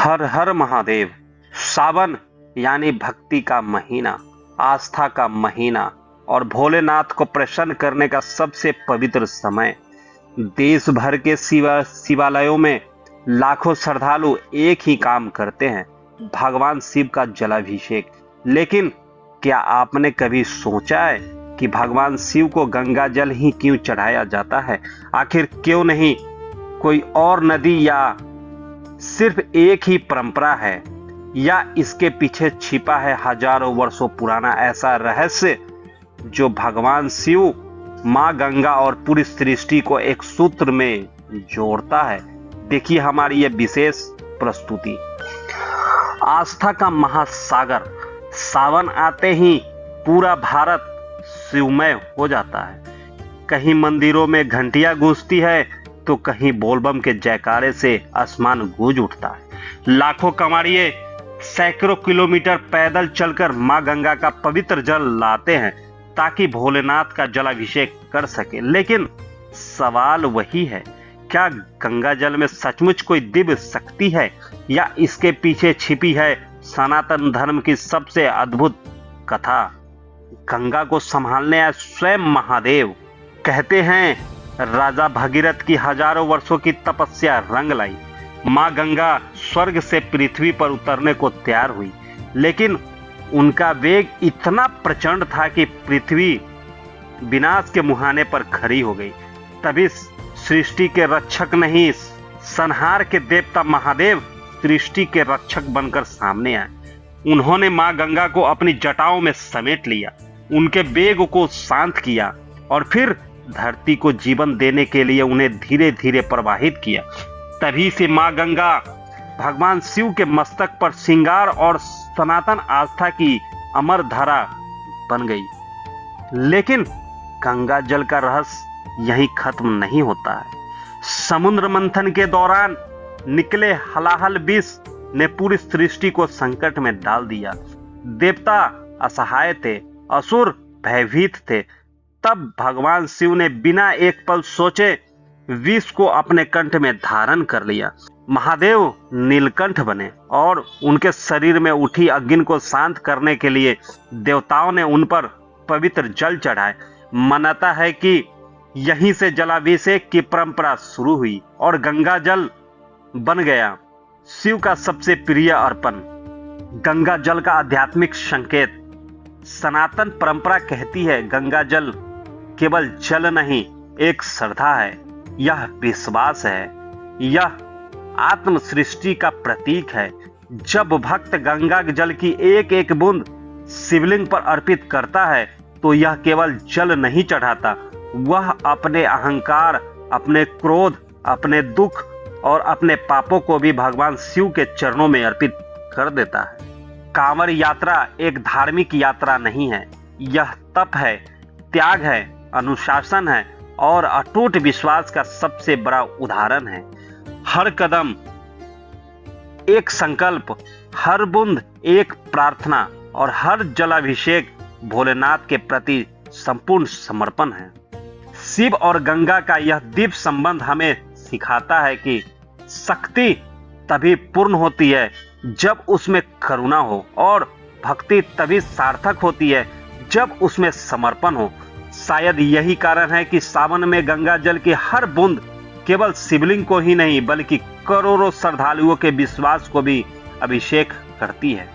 हर हर महादेव। सावन यानी भक्ति का महीना, आस्था का महीना और भोलेनाथ को प्रसन्न करने का सबसे पवित्र समय। देश भर के शिवालयों में लाखों श्रद्धालु एक ही काम करते हैं, भगवान शिव का जलाभिषेक। लेकिन क्या आपने कभी सोचा है कि भगवान शिव को गंगा जल ही क्यों चढ़ाया जाता है? आखिर क्यों नहीं कोई और नदी, या सिर्फ एक ही परंपरा है, या इसके पीछे छिपा है हजारों वर्षों पुराना ऐसा रहस्य जो भगवान शिव, मां गंगा और पूरी सृष्टि को एक सूत्र में जोड़ता है? देखिए हमारी यह विशेष प्रस्तुति। आस्था का महासागर। सावन आते ही पूरा भारत शिवमय हो जाता है। कहीं मंदिरों में घंटियां गूंजती है तो कहीं बोलबम के जयकारे से आसमान गूंज उठता है। लाखों कमाड़िए सैकड़ों किलोमीटर पैदल चलकर मां गंगा का पवित्र जल लाते हैं ताकि भोलेनाथ का जलाभिषेक कर सके। लेकिन सवाल वही है, क्या गंगा जल में सचमुच कोई दिव्य शक्ति है, या इसके पीछे छिपी है सनातन धर्म की सबसे अद्भुत कथा? गंगा को संभालने आए स्वयं महादेव। कहते हैं राजा भगीरथ की हजारों वर्षों की तपस्या रंग लाई। मां गंगा स्वर्ग से पृथ्वी पर उतरने को तैयार हुई, लेकिन उनका वेग इतना प्रचंड था कि पृथ्वी विनाश के मुहाने पर खड़ी हो गई। तभी सृष्टि के रक्षक नहीं, संहार के देवता महादेव सृष्टि के रक्षक बनकर सामने आए। उन्होंने मां गंगा को अपनी जटाओं में समेट लिया, उनके वेग को शांत किया और फिर धरती को जीवन देने के लिए उन्हें धीरे धीरे प्रवाहित किया। तभी से मां गंगा भगवान शिव के मस्तक पर श्रृंगार और सनातन आस्था की अमर धारा बन गई। लेकिन गंगा जल का रहस्य यहीं खत्म नहीं होता है। समुद्र मंथन के दौरान निकले हलाहल विष ने पूरी सृष्टि को संकट में डाल दिया। देवता असहाय थे, असुर भयभीत थे। तब भगवान शिव ने बिना एक पल सोचे विष को अपने कंठ में धारण कर लिया। महादेव नीलकंठ बने और उनके शरीर में उठी अग्नि को शांत करने के लिए देवताओं ने उन पर पवित्र जल चढ़ाए। मान्यता है कि यहीं से जलाभिषेक की परंपरा शुरू हुई और गंगा जल बन गया शिव का सबसे प्रिय अर्पण। गंगा जल का आध्यात्मिक संकेत। सनातन परंपरा कहती है गंगा जल केवल जल नहीं, एक श्रद्धा है, यह विश्वास है, यह आत्म सृष्टि का प्रतीक है। जब भक्त गंगा जल की एक एक बूंद शिवलिंग पर अर्पित करता है तो यह केवल जल नहीं चढ़ाता, वह अपने अहंकार, अपने क्रोध, अपने दुख और अपने पापों को भी भगवान शिव के चरणों में अर्पित कर देता है। कांवड़ यात्रा एक धार्मिक यात्रा नहीं है, यह तप है, त्याग है, अनुशासन है और अटूट विश्वास का सबसे बड़ा उदाहरण है। हर कदम एक संकल्प, हर बूंद एक प्रार्थना और हर जलाभिषेक भोलेनाथ के प्रति संपूर्ण समर्पण है। शिव और गंगा का यह दिव्य संबंध हमें सिखाता है कि शक्ति तभी पूर्ण होती है जब उसमें करुणा हो, और भक्ति तभी सार्थक होती है जब उसमें समर्पण हो। शायद यही कारण है कि सावन में गंगा जल की हर बूंद केवल शिवलिंग को ही नहीं बल्कि करोड़ों श्रद्धालुओं के विश्वास को भी अभिषेक करती है।